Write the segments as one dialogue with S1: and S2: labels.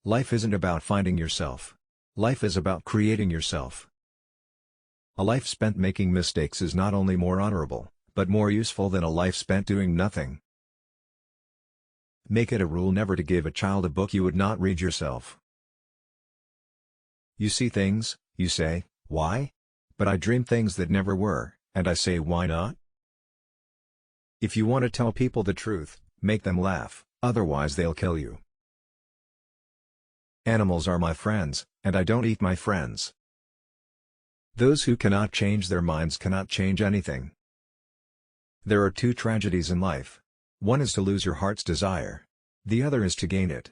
S1: Life isn't about finding yourself. Life is about creating yourself. A life spent making mistakes is not only more honorable, but more useful than a life spent doing nothing. Make it a rule never to give a child a book you would not read yourself. You see things, you say, why? But I dream things that never were, and I say why not? If you want to tell people the truth, make them laugh, otherwise they'll kill you. Animals are my friends, and I don't eat my friends. Those who cannot change their minds cannot change anything. There are two tragedies in life. One is to lose your heart's desire. The other is to gain it.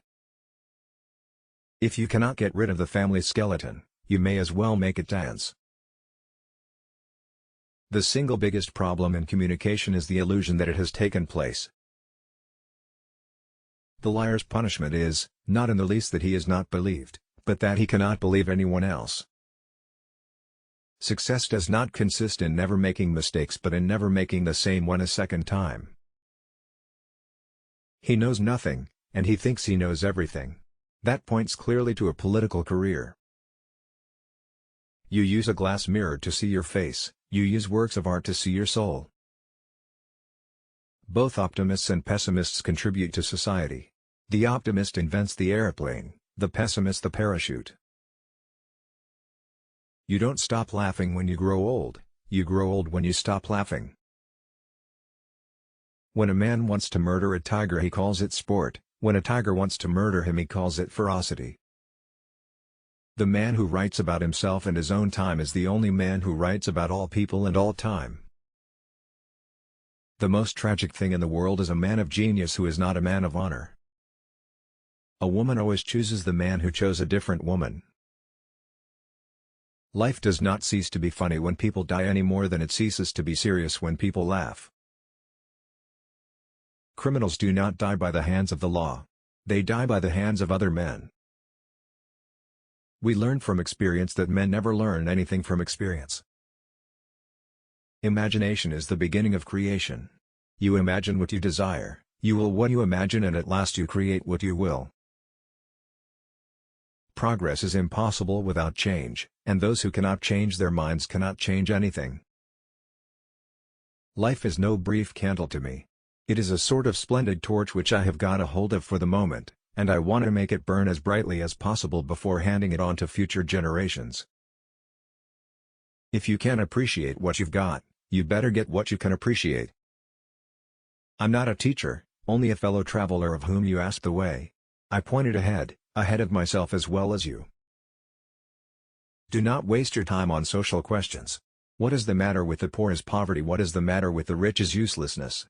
S1: If you cannot get rid of the family skeleton, you may as well make it dance. The single biggest problem in communication is the illusion that it has taken place. The liar's punishment is, not in the least that he is not believed, but that he cannot believe anyone else. Success does not consist in never making mistakes but in never making the same one a second time. He knows nothing, and he thinks he knows everything. That points clearly to a political career. You use a glass mirror to see your face, you use works of art to see your soul. Both optimists and pessimists contribute to society. The optimist invents the airplane, the pessimist the parachute. You don't stop laughing when you grow old, you grow old when you stop laughing. When a man wants to murder a tiger he calls it sport, when a tiger wants to murder him he calls it ferocity. The man who writes about himself and his own time is the only man who writes about all people and all time. The most tragic thing in the world is a man of genius who is not a man of honor. A woman always chooses the man who chose a different woman. Life does not cease to be funny when people die any more than it ceases to be serious when people laugh. Criminals do not die by the hands of the law. They die by the hands of other men. We learn from experience that men never learn anything from experience. Imagination is the beginning of creation. You imagine what you desire, you will what you imagine, and at last you create what you will. Progress is impossible without change, and those who cannot change their minds cannot change anything. Life is no brief candle to me. It is a sort of splendid torch which I have got a hold of for the moment, and I want to make it burn as brightly as possible before handing it on to future generations. If you can't appreciate what you've got, you better get what you can appreciate. I'm not a teacher, only a fellow traveler of whom you asked the way. I pointed ahead of myself as well as you. Do not waste your time on social questions. What is the matter with the poor is poverty, what is the matter with the rich is uselessness.